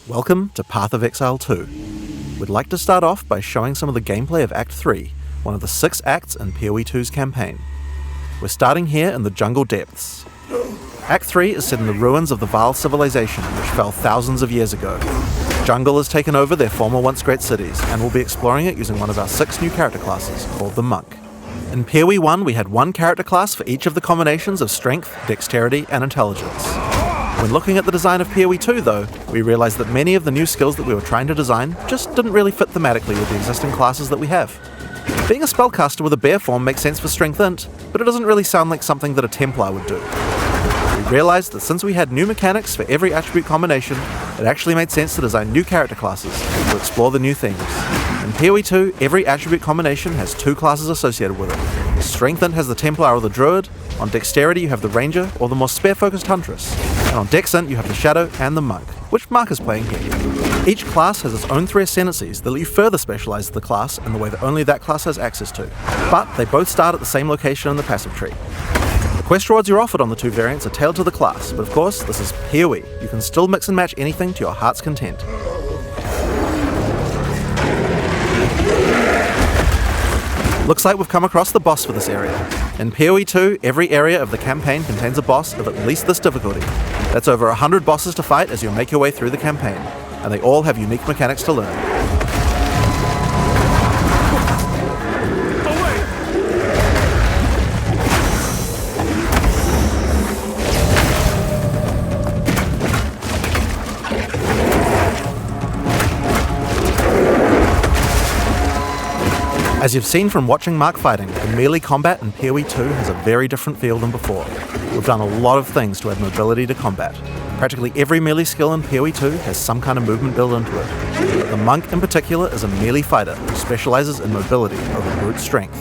Welcome to Path of Exile 2. We'd like to start off by showing some of the gameplay of Act 3, one of the 6 acts in PoE 2's campaign. We're starting here in the jungle depths. Act 3 is set in the ruins of the Vaal civilization, which fell thousands of years ago. Jungle has taken over their former once great cities, and we'll be exploring it using one of our 6 new character classes, called the Monk. In PoE 1, we had one character class for each of the combinations of Strength, Dexterity, and Intelligence. When looking at the design of PoE 2 though, we realised that many of the new skills that we were trying to design just didn't really fit thematically with the existing classes that we have. Being a spellcaster with a bear form makes sense for Strength Int, but it doesn't really sound like something that a Templar would do. We realised that since we had new mechanics for every attribute combination, it actually made sense to design new character classes to explore the new themes. In PoE 2, every attribute combination has 2 classes associated with it. Strength Int has the Templar or the Druid, on Dexterity you have the Ranger or the more spare-focused Huntress, and on Dex Int you have the Shadow and the Monk, which Mark is playing here. Each class has its own 3 ascendancies that let you further specialise the class in the way that only that class has access to, but they both start at the same location in the passive tree. The quest rewards you're offered on the 2 variants are tailored to the class, but of course this is PoE. You can still mix and match anything to your heart's content. Looks like we've come across the boss for this area. In PoE 2, every area of the campaign contains a boss of at least this difficulty. That's over 100 bosses to fight as you make your way through the campaign, and they all have unique mechanics to learn. As you've seen from watching Mark fighting, the melee combat in PoE 2 has a very different feel than before. We've done a lot of things to add mobility to combat. Practically every melee skill in PoE 2 has some kind of movement built into it. But the Monk in particular is a melee fighter who specialises in mobility over brute strength.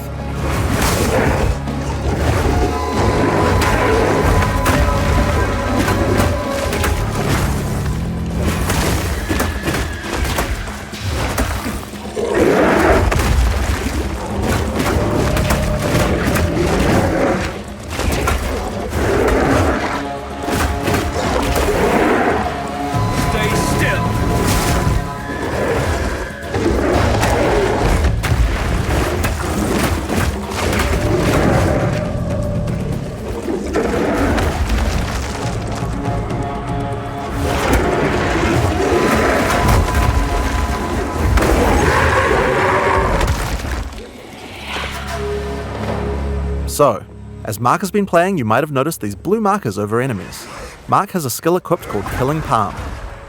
So, as Mark has been playing, you might have noticed these blue markers over enemies. Mark has a skill equipped called Killing Palm.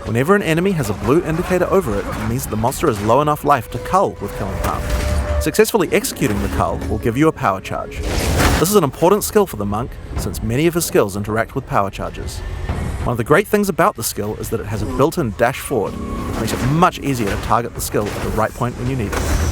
Whenever an enemy has a blue indicator over it, it means that the monster has low enough life to cull with Killing Palm. Successfully executing the cull will give you a power charge. This is an important skill for the Monk, since many of his skills interact with power charges. One of the great things about the skill is that it has a built-in dash forward, which makes it much easier to target the skill at the right point when you need it.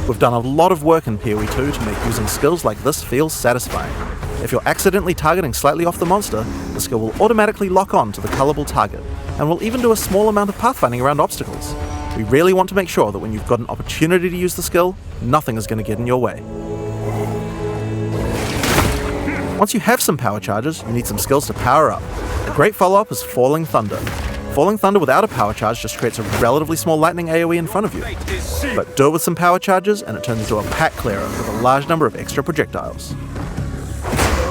We've done a lot of work in PoE 2 to make using skills like this feel satisfying. If you're accidentally targeting slightly off the monster, the skill will automatically lock on to the cullable target, and will even do a small amount of pathfinding around obstacles. We really want to make sure that when you've got an opportunity to use the skill, nothing is going to get in your way. Once you have some power charges, you need some skills to power up. A great follow-up is Falling Thunder. Falling Thunder without a power charge just creates a relatively small lightning AoE in front of you. But do it with some power charges and it turns into a pack clearer with a large number of extra projectiles.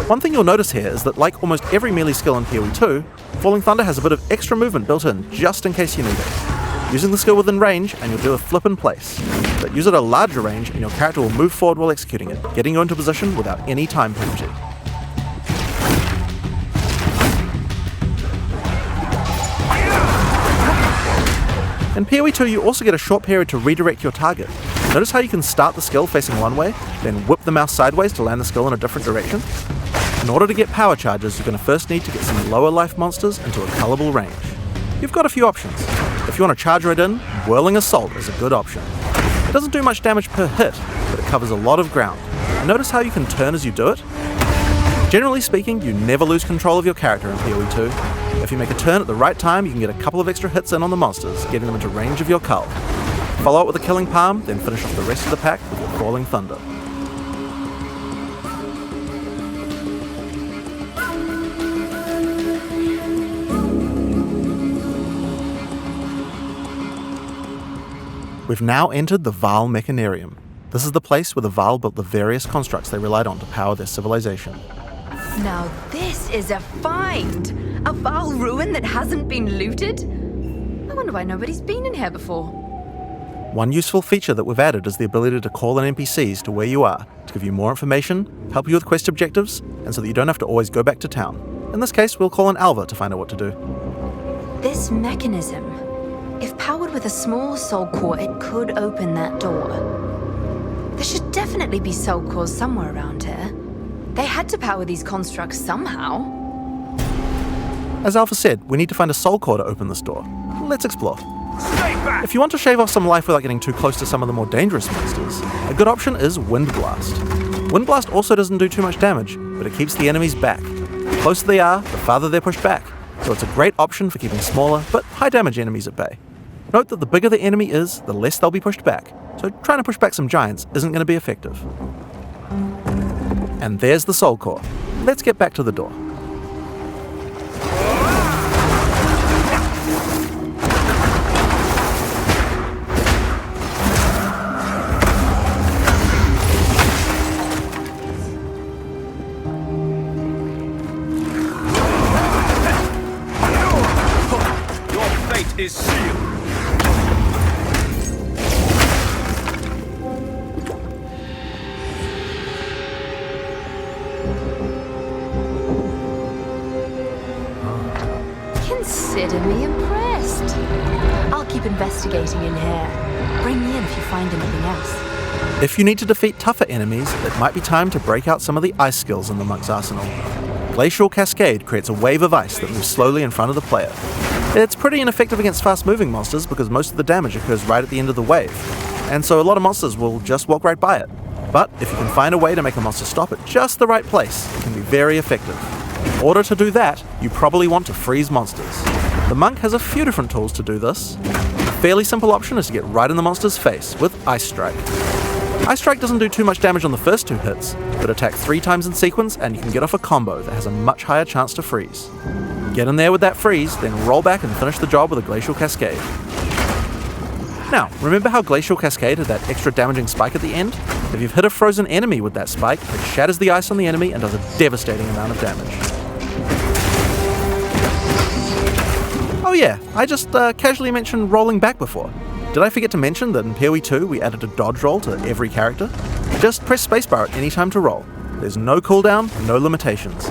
One thing you'll notice here is that like almost every melee skill in PoE 2, Falling Thunder has a bit of extra movement built in just in case you need it. Using the skill within range and you'll do a flip in place. But use it at a larger range and your character will move forward while executing it, getting you into position without any time penalty. In PoE 2 you also get a short period to redirect your target. Notice how you can start the skill facing one way, then whip the mouse sideways to land the skill in a different direction? In order to get power charges, you're going to first need to get some lower life monsters into a cullable range. You've got a few options. If you want to charge right in, Whirling Assault is a good option. It doesn't do much damage per hit, but it covers a lot of ground. And notice how you can turn as you do it? Generally speaking, you never lose control of your character in PoE 2. If you make a turn at the right time, you can get a couple of extra hits in on the monsters, getting them into range of your cull. Follow up with a Killing Palm, then finish off the rest of the pack with your Falling Thunder. We've now entered the Vaal mechanerium. This is the place where the Vaal built the various constructs they relied on to power their civilization. Now this is a find! A Vaal ruin that hasn't been looted? I wonder why nobody's been in here before. One useful feature that we've added is the ability to call in NPCs to where you are, to give you more information, help you with quest objectives, and so that you don't have to always go back to town. In this case, we'll call in Alva to find out what to do. This mechanism, if powered with a small soul core, it could open that door. There should definitely be soul cores somewhere around here. They had to power these constructs somehow. As Alpha said, we need to find a soul core to open this door. Let's explore. If you want to shave off some life without getting too close to some of the more dangerous monsters, a good option is Wind Blast. Wind Blast also doesn't do too much damage, but it keeps the enemies back. The closer they are, the farther they're pushed back, so it's a great option for keeping smaller but high damage enemies at bay. Note that the bigger the enemy is, the less they'll be pushed back, so trying to push back some giants isn't going to be effective. And there's the soul core. Let's get back to the door. Is sealed. Consider me impressed. I'll keep investigating in here. Bring me in if you find anything else. If you need to defeat tougher enemies, it might be time to break out some of the ice skills in the monk's arsenal. Glacial Cascade creates a wave of ice that moves slowly in front of the player. It's pretty ineffective against fast-moving monsters because most of the damage occurs right at the end of the wave, and so a lot of monsters will just walk right by it. But if you can find a way to make a monster stop at just the right place, it can be very effective. In order to do that, you probably want to freeze monsters. The monk has a few different tools to do this. A fairly simple option is to get right in the monster's face with Ice Strike. Ice Strike doesn't do too much damage on the first 2 hits, but attack 3 times in sequence and you can get off a combo that has a much higher chance to freeze. Get in there with that freeze, then roll back and finish the job with a Glacial Cascade. Now, remember how Glacial Cascade had that extra damaging spike at the end? If you've hit a frozen enemy with that spike, it shatters the ice on the enemy and does a devastating amount of damage. Oh yeah, I just casually mentioned rolling back before. Did I forget to mention that in PoE 2 we added a dodge roll to every character? Just press spacebar at any time to roll. There's no cooldown, no limitations.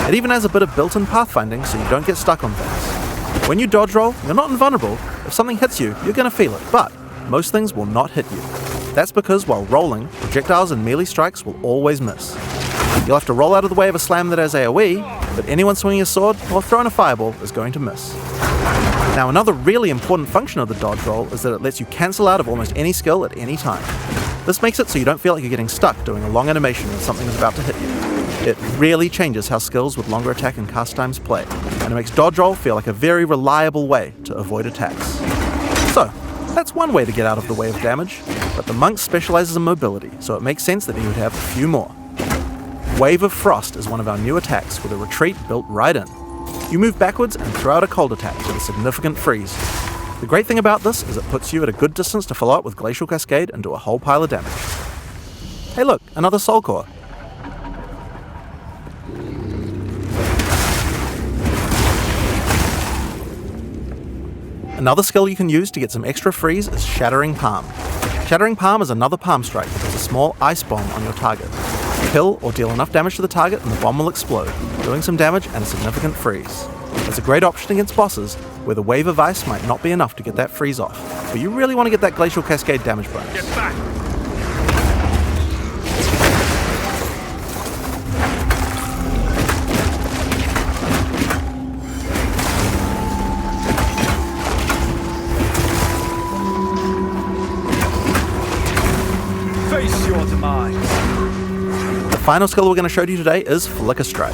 It even has a bit of built-in pathfinding so you don't get stuck on things. When you dodge roll, you're not invulnerable. If something hits you, you're going to feel it, but most things will not hit you. That's because while rolling, projectiles and melee strikes will always miss. You'll have to roll out of the way of a slam that has AoE, but anyone swinging a sword or throwing a fireball is going to miss. Now, another really important function of the dodge roll is that it lets you cancel out of almost any skill at any time. This makes it so you don't feel like you're getting stuck doing a long animation when something is about to hit you. It really changes how skills with longer attack and cast times play, and it makes dodge roll feel like a very reliable way to avoid attacks. So, that's one way to get out of the way of damage, but the monk specializes in mobility, so it makes sense that he would have a few more. Wave of Frost is one of our new attacks with a retreat built right in. You move backwards and throw out a cold attack with a significant freeze. The great thing about this is it puts you at a good distance to follow up with Glacial Cascade and do a whole pile of damage. Hey look, another soul core. Another skill you can use to get some extra freeze is Shattering Palm. Shattering Palm is another palm strike that puts a small ice bomb on your target. Kill or deal enough damage to the target and the bomb will explode, doing some damage and a significant freeze. It's a great option against bosses where the wave of ice might not be enough to get that freeze off, but you really want to get that Glacial Cascade damage bonus. Get back! Face your demise! The final skill we're going to show you today is Flicker Strike.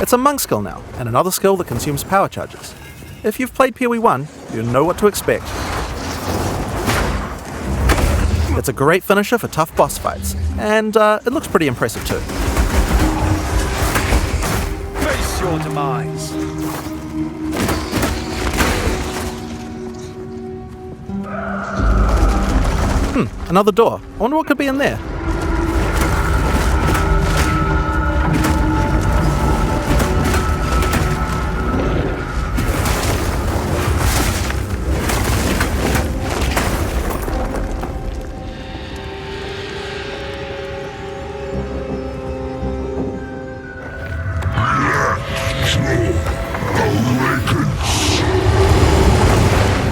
It's a monk skill now, and another skill that consumes power charges. If you've played PoE 1, you know what to expect. It's a great finisher for tough boss fights, and it looks pretty impressive too. Face your demise! Another door. I wonder what could be in there.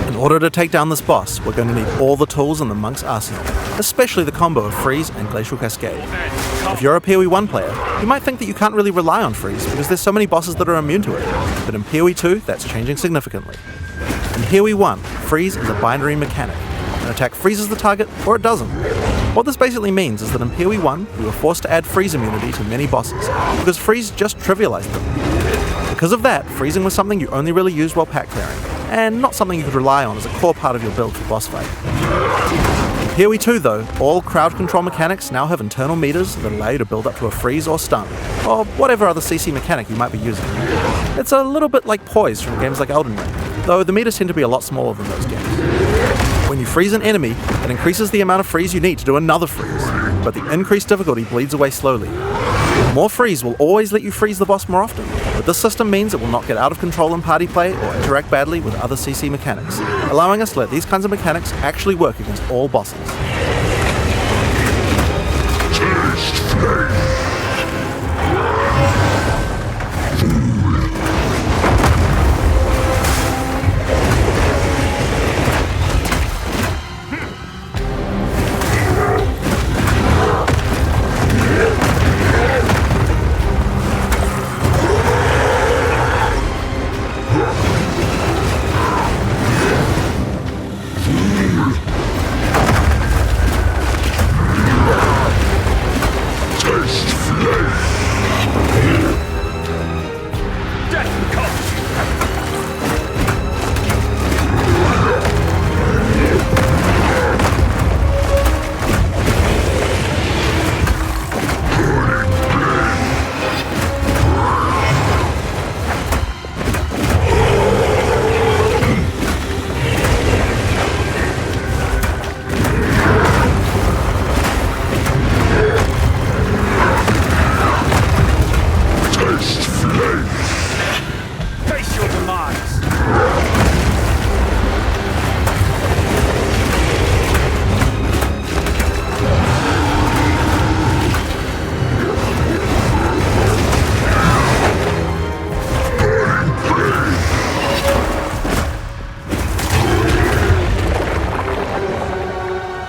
In order to take down this boss, we're going to need all the tools in the monk's arsenal, especially the combo of Freeze and Glacial Cascade. If you're a PoE 1 player, you might think that you can't really rely on Freeze because there's so many bosses that are immune to it, but in PoE 2, that's changing significantly. In PoE 1, Freeze is a binary mechanic. An attack freezes the target, or it doesn't. What this basically means is that in PoE 1, we were forced to add freeze immunity to many bosses, because freeze just trivialized them. Because of that, freezing was something you only really used while pack clearing, and not something you could rely on as a core part of your build for boss fight. In PoE 2 though, all crowd control mechanics now have internal meters that allow you to build up to a freeze or stun, or whatever other CC mechanic you might be using. It's a little bit like poise from games like Elden Ring, though the meters tend to be a lot smaller than those games. When you freeze an enemy, it increases the amount of freeze you need to do another freeze, but the increased difficulty bleeds away slowly. More freeze will always let you freeze the boss more often, but this system means it will not get out of control in party play or interact badly with other CC mechanics, allowing us to let these kinds of mechanics actually work against all bosses.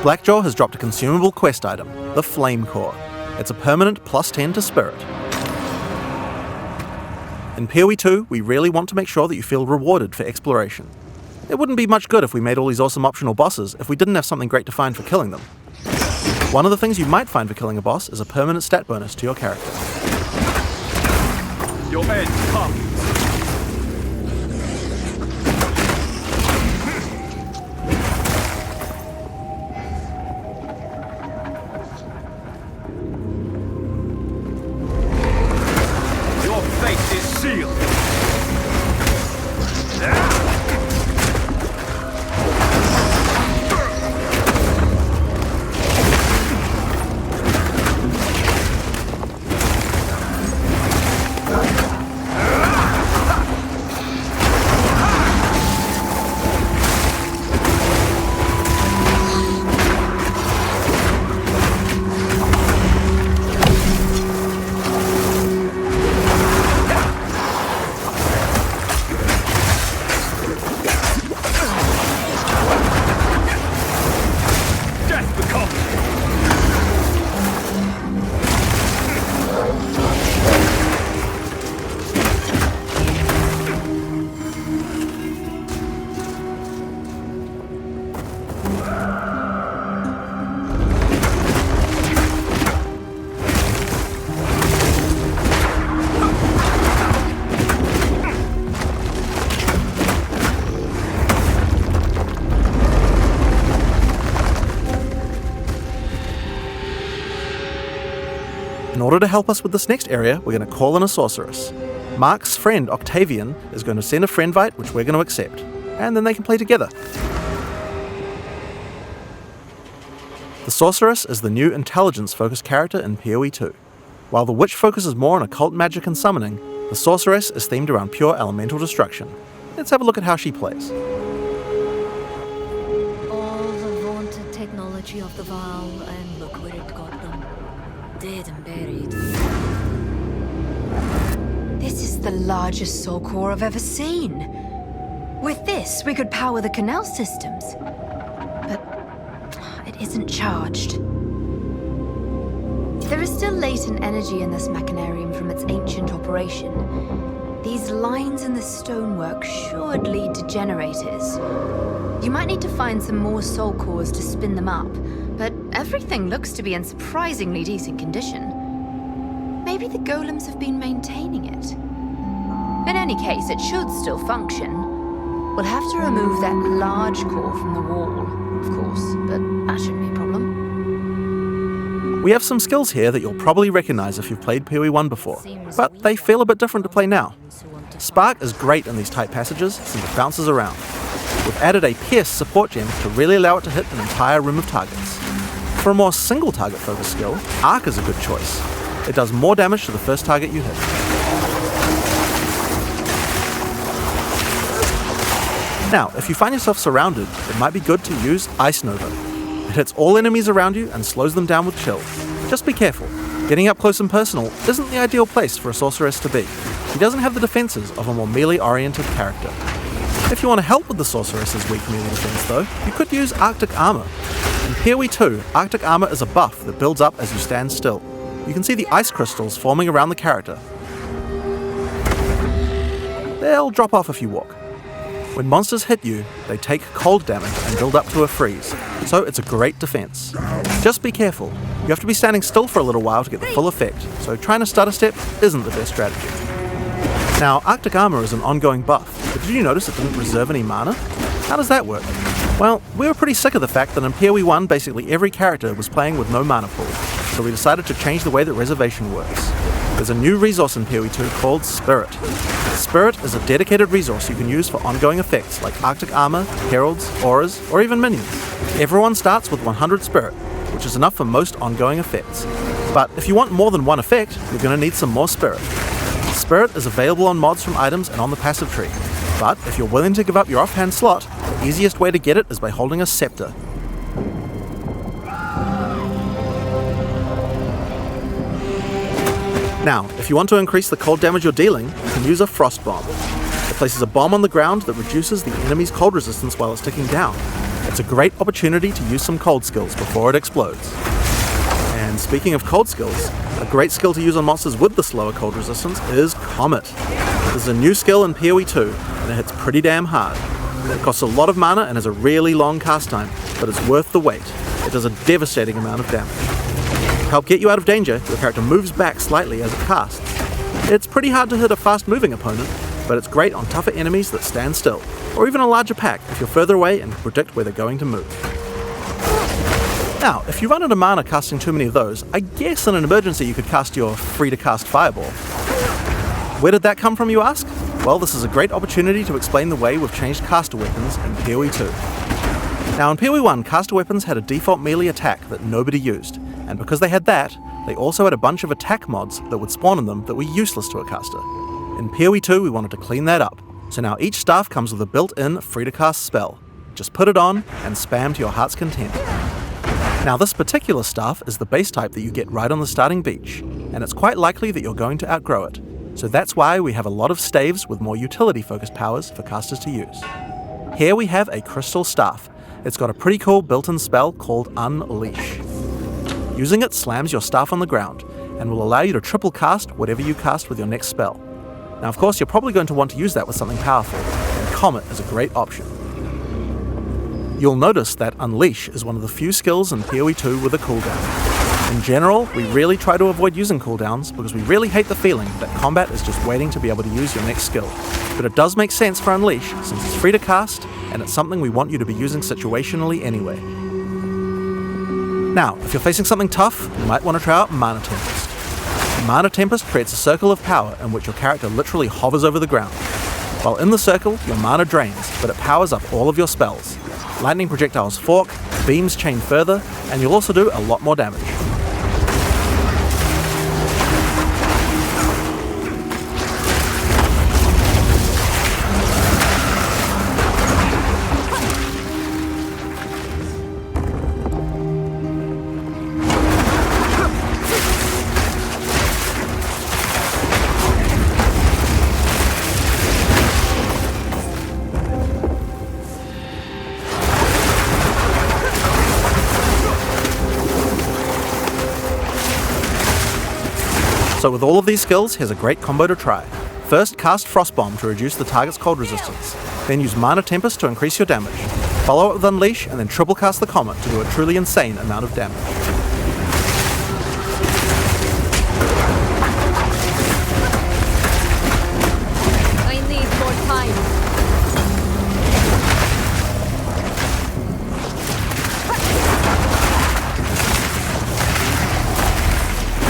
Blackjaw has dropped a consumable quest item, the Flame Core. It's a permanent +10 to Spirit. In PoE 2, we really want to make sure that you feel rewarded for exploration. It wouldn't be much good if we made all these awesome optional bosses if we didn't have something great to find for killing them. One of the things you might find for killing a boss is a permanent stat bonus to your character. Your end comes. Your fate is sealed. In order to help us with this next area, we're going to call in a Sorceress. Mark's friend Octavian is going to send a friendvite, which we're going to accept, and then they can play together. The Sorceress is the new intelligence-focused character in PoE 2. While the Witch focuses more on occult magic and summoning, the Sorceress is themed around pure elemental destruction. Let's have a look at how she plays. All the vaunted technology of the Vaal, and look where it got them. Dead and buried. This is the largest soul core I've ever seen. With this, we could power the canal systems. But it isn't charged. There is still latent energy in this mechanerium from its ancient operation. These lines in the stonework should lead to generators. You might need to find some more soul cores to spin them up, but everything looks to be in surprisingly decent condition. Maybe the golems have been maintaining it. In any case, it should still function. We'll have to remove that large core from the wall, of course, but that shouldn't be a problem. We have some skills here that you'll probably recognize if you've played PoE 1 before, but they feel a bit different to play now. Spark is great in these tight passages since it bounces around. We've added a Pierce support gem to really allow it to hit an entire room of targets. For a more single target focused skill, Arc is a good choice. It does more damage to the first target you hit. Now, if you find yourself surrounded, it might be good to use Ice Nova. It hits all enemies around you and slows them down with chill. Just be careful. Getting up close and personal isn't the ideal place for a Sorceress to be. She doesn't have the defenses of a more melee-oriented character. If you want to help with the Sorceress's weak melee defense though, you could use Arctic Armor. In PoE 2, Arctic Armor is a buff that builds up as you stand still. You can see the ice crystals forming around the character. They'll drop off if you walk. When monsters hit you, they take cold damage and build up to a freeze, so it's a great defense. Just be careful. You have to be standing still for a little while to get the full effect, so trying to stutter step isn't the best strategy. Now, Arctic Armor is an ongoing buff, but did you notice it didn't reserve any mana? How does that work? Well, we were pretty sick of the fact that in PoE 1 basically every character was playing with no mana pool, so we decided to change the way that reservation works. There's a new resource in PoE 2 called Spirit. Spirit is a dedicated resource you can use for ongoing effects like Arctic Armor, Heralds, Auras, or even Minions. Everyone starts with 100 Spirit, which is enough for most ongoing effects. But if you want more than one effect, you're going to need some more Spirit. Spirit is available on mods from items and on the passive tree. But if you're willing to give up your offhand slot, the easiest way to get it is by holding a Scepter. Now, if you want to increase the cold damage you're dealing, you can use a Frost Bomb. It places a bomb on the ground that reduces the enemy's cold resistance while it's ticking down. It's a great opportunity to use some cold skills before it explodes. And speaking of cold skills, a great skill to use on monsters with the slower cold resistance is Comet. This is a new skill in PoE 2, and it hits pretty damn hard. It costs a lot of mana and has a really long cast time, but it's worth the wait. It does a devastating amount of damage. To help get you out of danger, your character moves back slightly as it casts. It's pretty hard to hit a fast-moving opponent, but it's great on tougher enemies that stand still, or even a larger pack if you're further away and can predict where they're going to move. Now, if you run out of mana casting too many of those, I guess in an emergency you could cast your free-to-cast Fireball. Where did that come from, you ask? Well, this is a great opportunity to explain the way we've changed caster weapons in PoE 2. Now, in PoE 1, caster weapons had a default melee attack that nobody used, and because they had that, they also had a bunch of attack mods that would spawn in them that were useless to a caster. In PoE 2, we wanted to clean that up, so now each staff comes with a built-in free-to-cast spell. Just put it on and spam to your heart's content. Now, this particular staff is the base type that you get right on the starting beach, and it's quite likely that you're going to outgrow it. So that's why we have a lot of staves with more utility-focused powers for casters to use. Here we have a crystal staff. It's got a pretty cool built-in spell called Unleash. Using it slams your staff on the ground, and will allow you to triple cast whatever you cast with your next spell. Now, of course, you're probably going to want to use that with something powerful, and Comet is a great option. You'll notice that Unleash is one of the few skills in PoE 2 with a cooldown. In general, we really try to avoid using cooldowns because we really hate the feeling that combat is just waiting to be able to use your next skill. But it does make sense for Unleash since it's free to cast, and it's something we want you to be using situationally anyway. Now, if you're facing something tough, you might want to try out Mana Tempest. Mana Tempest creates a circle of power in which your character literally hovers over the ground. While in the circle, your mana drains, but it powers up all of your spells. Lightning projectiles fork, beams chain further, and you'll also do a lot more damage. So with all of these skills, here's a great combo to try. First, cast Frost Bomb to reduce the target's cold resistance. Then use Mana Tempest to increase your damage. Follow it with Unleash, and then triple cast the Comet to do a truly insane amount of damage. I need more time.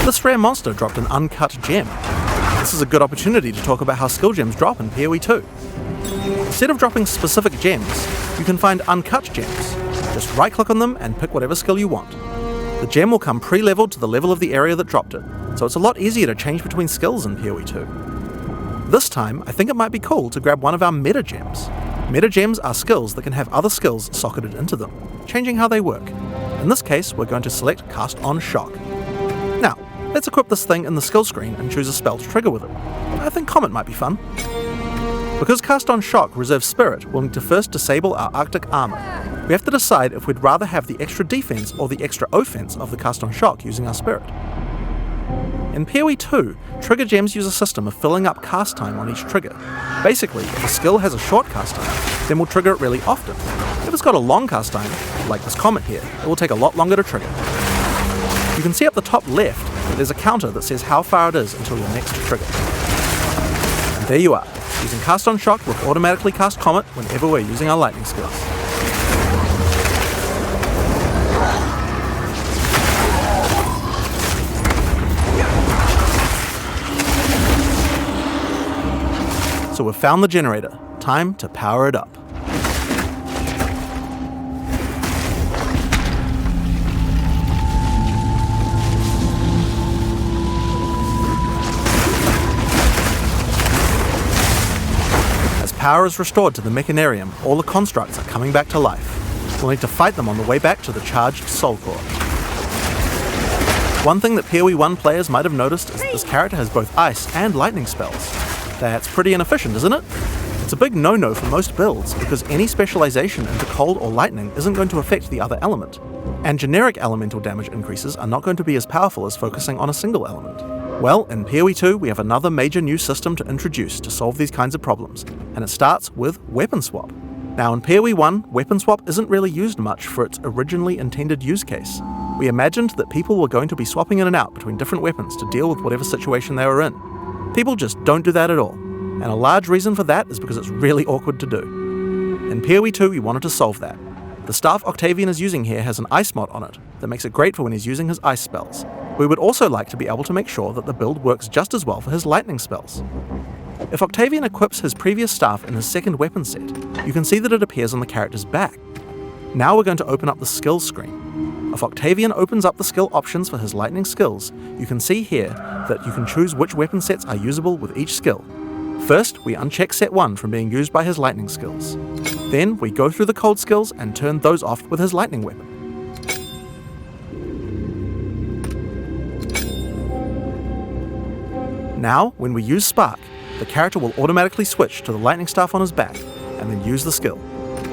This rare monster dropped an uncut gem. This is a good opportunity to talk about how skill gems drop in PoE 2. Instead of dropping specific gems, you can find uncut gems. Just right-click on them and pick whatever skill you want. The gem will come pre-leveled to the level of the area that dropped it, so it's a lot easier to change between skills in PoE 2. This time, I think it might be cool to grab one of our meta gems. Meta gems are skills that can have other skills socketed into them, changing how they work. In this case, we're going to select Cast on Shock. Now, let's equip this thing in the skill screen and choose a spell to trigger with it. I think Comet might be fun. Because Cast on Shock reserves Spirit, we'll need to first disable our Arctic armor. We have to decide if we'd rather have the extra defense or the extra offense of the Cast on Shock using our Spirit. In PoE 2, trigger gems use a system of filling up cast time on each trigger. Basically, if a skill has a short cast time, then we'll trigger it really often. If it's got a long cast time, like this Comet here, it will take a lot longer to trigger. You can see up the top left that there's a counter that says how far it is until your next trigger. And there you are. Using Cast on Shock, we'll automatically cast Comet whenever we're using our lightning skills. So we've found the generator. Time to power it up. Power is restored to the mechanerium, all the constructs are coming back to life. We'll need to fight them on the way back to the charged soul core. One thing that PoE 1 players might have noticed is that this character has both ice and lightning spells. That's pretty inefficient, isn't it? It's a big no-no for most builds, because any specialization into cold or lightning isn't going to affect the other element. And generic elemental damage increases are not going to be as powerful as focusing on a single element. Well, in PoE 2 we have another major new system to introduce to solve these kinds of problems, and it starts with Weapon Swap. Now in PoE 1, Weapon Swap isn't really used much for its originally intended use case. We imagined that people were going to be swapping in and out between different weapons to deal with whatever situation they were in. People just don't do that at all, and a large reason for that is because it's really awkward to do. In PoE 2 we wanted to solve that. The staff Octavian is using here has an ice mod on it that makes it great for when he's using his ice spells. We would also like to be able to make sure that the build works just as well for his lightning spells. If Octavian equips his previous staff in his second weapon set, you can see that it appears on the character's back. Now we're going to open up the skills screen. If Octavian opens up the skill options for his lightning skills, you can see here that you can choose which weapon sets are usable with each skill. First, we uncheck set 1 from being used by his lightning skills. Then we go through the cold skills and turn those off with his lightning weapon. Now, when we use Spark, the character will automatically switch to the lightning staff on his back, and then use the skill.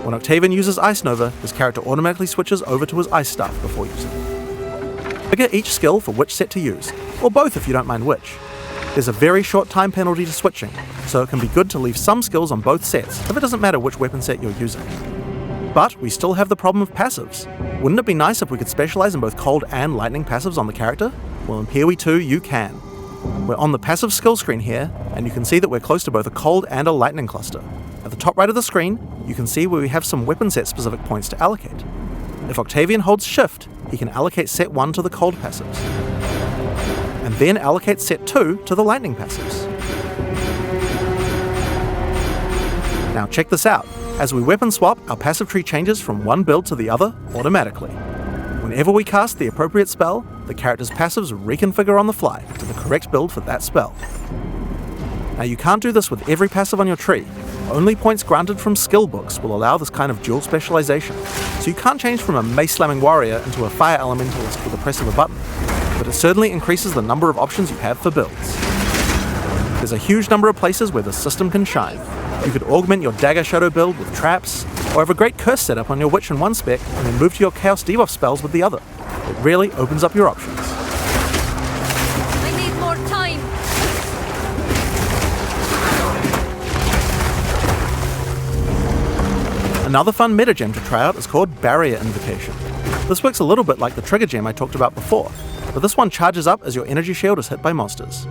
When Octavian uses Ice Nova, his character automatically switches over to his ice staff before using it. Figure each skill for which set to use, or both if you don't mind which. There's a very short time penalty to switching, so it can be good to leave some skills on both sets if it doesn't matter which weapon set you're using. But we still have the problem of passives. Wouldn't it be nice if we could specialize in both cold and lightning passives on the character? Well, in PoE 2 you can. We're on the passive skill screen here, and you can see that we're close to both a cold and a lightning cluster. At the top right of the screen, you can see where we have some weapon set specific points to allocate. If Octavian holds Shift, he can allocate set 1 to the cold passives, and then allocate set 2 to the lightning passives. Now check this out. As we weapon swap, our passive tree changes from one build to the other automatically. Whenever we cast the appropriate spell, the character's passives reconfigure on the fly to the correct build for that spell. Now you can't do this with every passive on your tree. Only points granted from skill books will allow this kind of dual specialization, so you can't change from a mace-slamming warrior into a fire elementalist with the press of a button, but it certainly increases the number of options you have for builds. There's a huge number of places where the system can shine. You could augment your Dagger Shadow build with traps, or have a great curse setup on your Witch in one spec and then move to your Chaos Debuff spells with the other. It really opens up your options. I need more time. Another fun meta gem to try out is called Barrier Invocation. This works a little bit like the trigger gem I talked about before, but this one charges up as your energy shield is hit by monsters.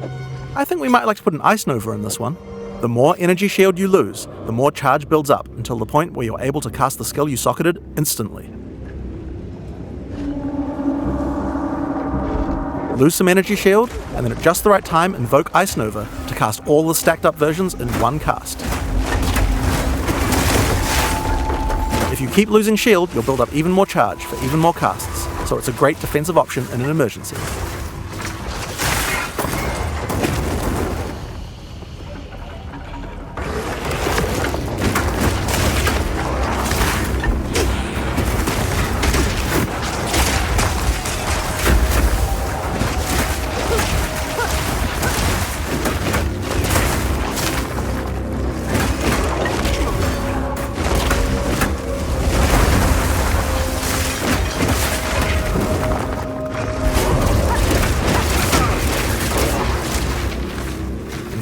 I think we might like to put an Ice Nova in this one. The more energy shield you lose, the more charge builds up until the point where you're able to cast the skill you socketed instantly. Lose some energy shield, and then at just the right time invoke Ice Nova to cast all the stacked up versions in one cast. If you keep losing shield, you'll build up even more charge for even more casts, so it's a great defensive option in an emergency.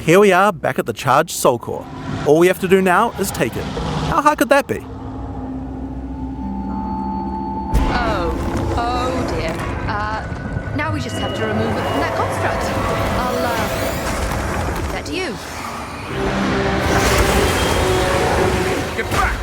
Here we are, back at the charged Soul Core. All we have to do now is take it. How hard could that be? Oh dear. Now we just have to remove it from that construct. I'll, give that to you. Get back!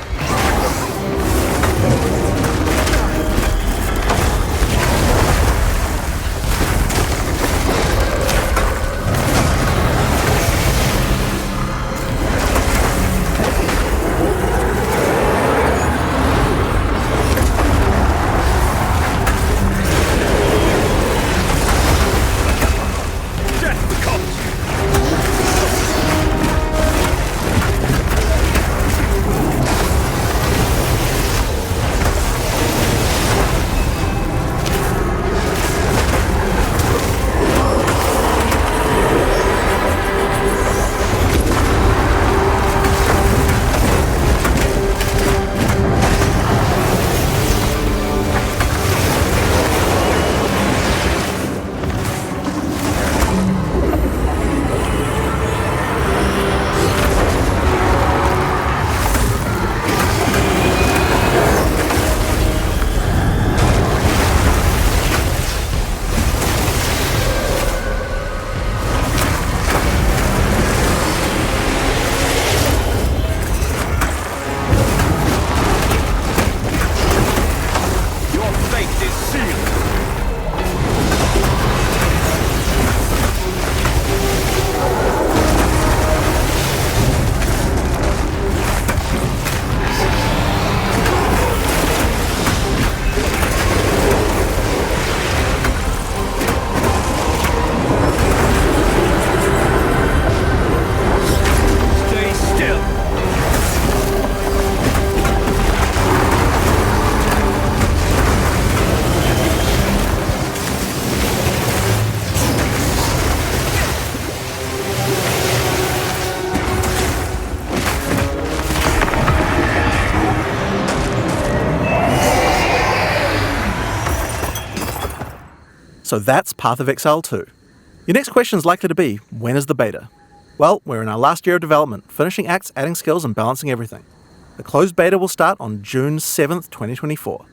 So that's Path of Exile 2. Your next question is likely to be, when is the beta? Well, we're in our last year of development, finishing acts, adding skills, and balancing everything. The closed beta will start on June 7th, 2024.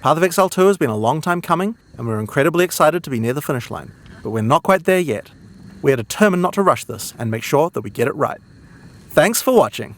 Path of Exile 2 has been a long time coming, and we're incredibly excited to be near the finish line, but we're not quite there yet. We are determined not to rush this and make sure that we get it right. Thanks for watching.